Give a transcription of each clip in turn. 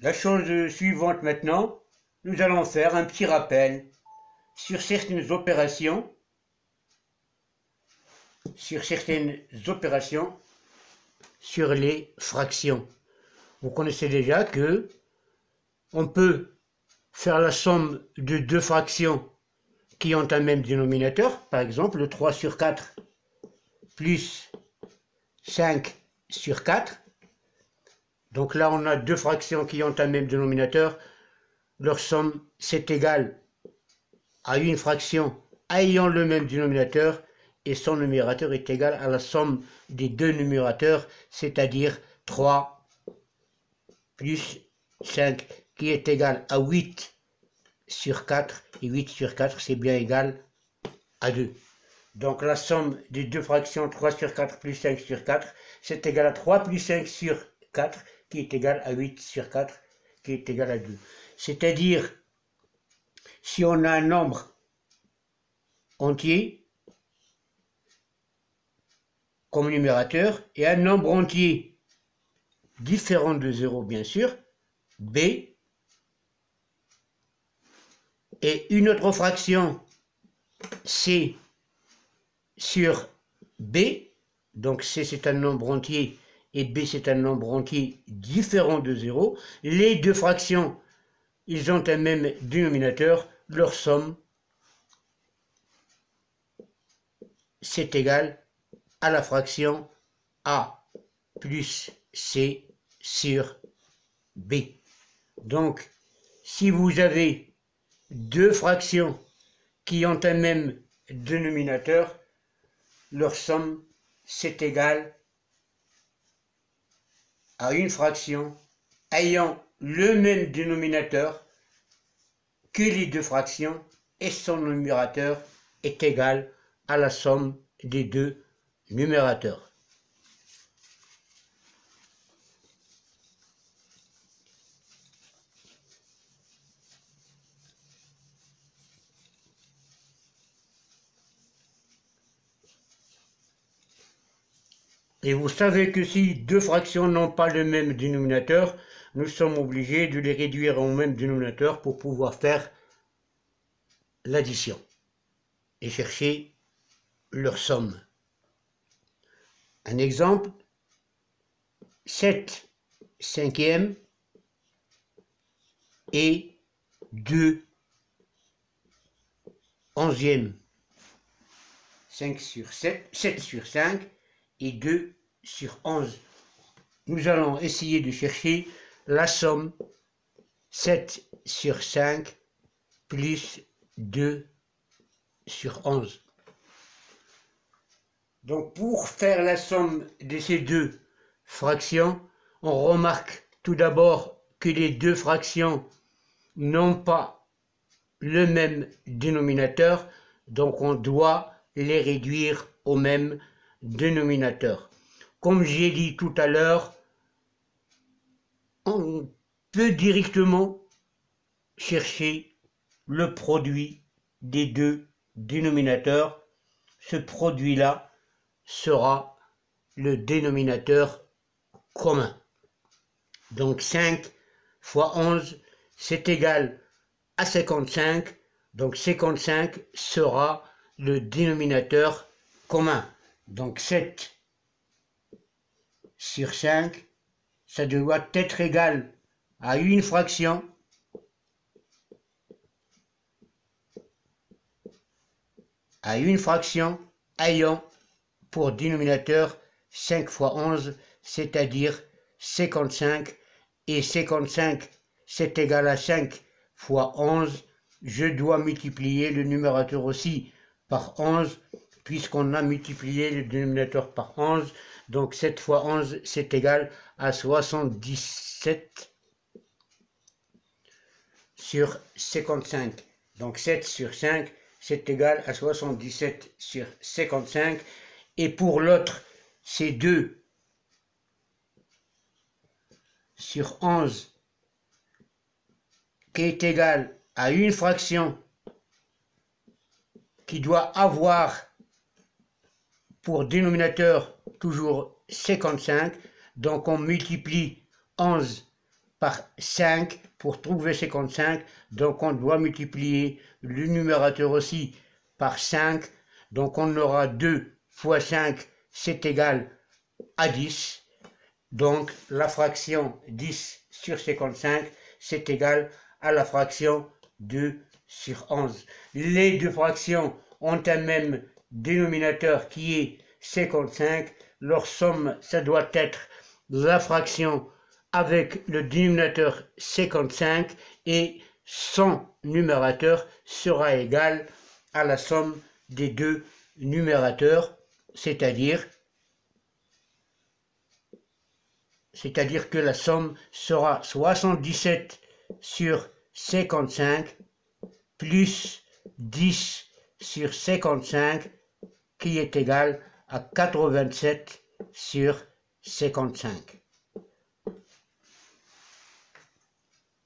La chose suivante maintenant, nous allons faire un petit rappel sur certaines opérations, sur les fractions. Vous connaissez déjà que on peut faire la somme de deux fractions qui ont un même dénominateur, par exemple le 3 sur 4 plus 5 sur 4. Donc là, on a deux fractions qui ont un même dénominateur. Leur somme, c'est égal à une fraction ayant le même dénominateur et son numérateur est égal à la somme des deux numérateurs, c'est-à-dire 3 plus 5 qui est égal à 8 sur 4. Et 8 sur 4, c'est bien égal à 2. Donc la somme des deux fractions 3 sur 4 plus 5 sur 4, c'est égal à 3 plus 5 sur 4, qui est égal à 8 sur 4, qui est égal à 2. C'est-à-dire, si on a un nombre entier comme numérateur et un nombre entier différent de 0, bien sûr, b, et une autre fraction c sur b, donc c c'est un nombre entier et b c'est un nombre entier différent de 0, les deux fractions, ils ont un même dénominateur, leur somme, c'est égal à la fraction a plus c sur b. Donc, si vous avez deux fractions qui ont un même dénominateur, leur somme, c'est égal à une fraction ayant le même dénominateur que les deux fractions et son numérateur est égal à la somme des deux numérateurs. Et vous savez que si deux fractions n'ont pas le même dénominateur, nous sommes obligés de les réduire au même dénominateur pour pouvoir faire l'addition et chercher leur somme. Un exemple, 7 cinquièmes et 2 onzièmes. 5 sur 7, 7 sur 5 et 2 sur 11. Nous allons essayer de chercher la somme 7 sur 5 plus 2 sur 11. Donc pour faire la somme de ces deux fractions, on remarque tout d'abord que les deux fractions n'ont pas le même dénominateur, donc on doit les réduire au même dénominateur. Comme j'ai dit tout à l'heure, on peut directement chercher le produit des deux dénominateurs. Ce produit-là sera le dénominateur commun. Donc 5 fois 11, c'est égal à 55. Donc 55 sera le dénominateur commun. Donc 7 sur 5, ça doit être égal à une fraction ayant pour dénominateur 5 fois 11, c'est-à-dire 55, et 55 c'est égal à 5 fois 11, je dois multiplier le numérateur aussi par 11, puisqu'on a multiplié le dénominateur par 11, donc 7 fois 11 c'est égal à 77 sur 55. Donc 7 sur 5 c'est égal à 77 sur 55. Et pour l'autre, c'est 2 sur 11 qui est égal à une fraction qui doit avoir pour dénominateur toujours 55. Donc on multiplie 11 par 5 pour trouver 55. Donc on doit multiplier le numérateur aussi par 5. Donc on aura 2 fois 5, c'est égal à 10. Donc la fraction 10 sur 55, c'est égal à la fraction 2 sur 11. Les deux fractions ont un même dénominateur qui est 55. Leur somme, ça doit être la fraction avec le dénominateur 55 et son numérateur sera égal à la somme des deux numérateurs, c'est-à-dire que la somme sera 77 sur 55 plus 10 sur 55 qui est égal à 87 sur 55.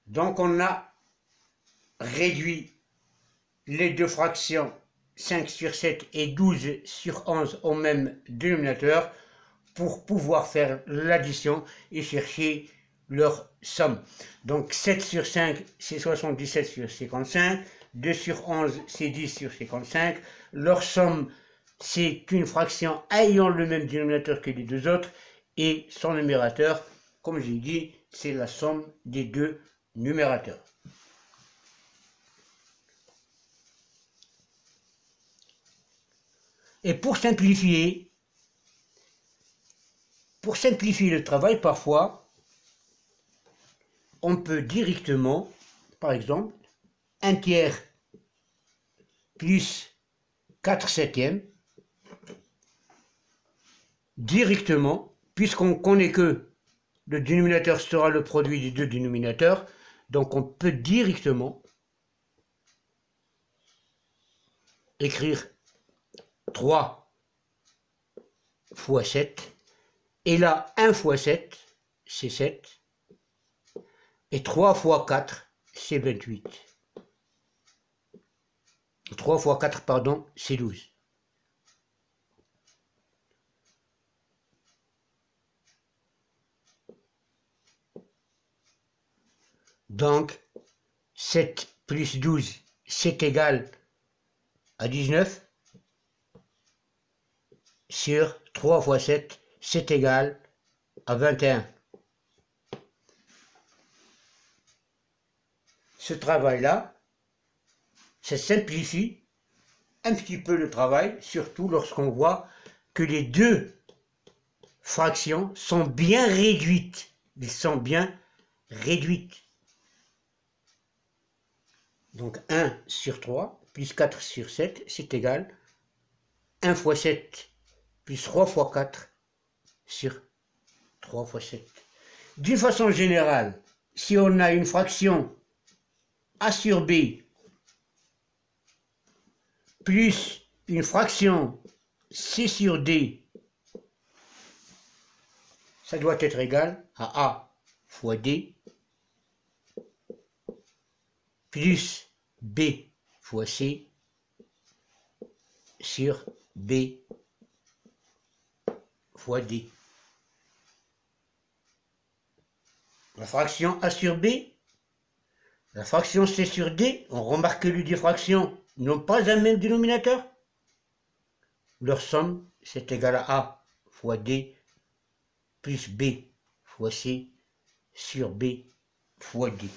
Donc on a réduit les deux fractions 5 sur 7 et 12 sur 11 au même dénominateur pour pouvoir faire l'addition et chercher leur somme. Donc 7 sur 5, c'est 77 sur 55. 2 sur 11, c'est 10 sur 55. Leur somme, c'est une fraction ayant le même dénominateur que les deux autres. Et son numérateur, comme j'ai dit, c'est la somme des deux numérateurs. Et pour simplifier le travail, parfois, on peut directement, par exemple, 1 tiers plus 4 septièmes, directement, puisqu'on connaît que le dénominateur sera le produit des deux dénominateurs, donc on peut directement écrire 3 fois 7, et là 1 fois 7, c'est 7, et 3 fois 4, c'est 28. 3 fois 4, pardon, c'est 12. Donc, 7 plus 12, c'est égal à 19. Sur 3 fois 7, c'est égal à 21. Ce travail-là, ça simplifie un petit peu le travail, surtout lorsqu'on voit que les deux fractions sont bien réduites. Elles sont bien réduites. Donc 1 sur 3 plus 4 sur 7, c'est égal à 1 fois 7 plus 3 fois 4 sur 3 fois 7. D'une façon générale, si on a une fraction A sur B plus une fraction C sur D, ça doit être égal à A fois D plus B fois C sur B fois D. La fraction A sur B, la fraction C sur D, on remarque que les deux fractions n'ont pas un même dénominateur. Leur somme, c'est égal à A fois D plus B fois C sur B fois D.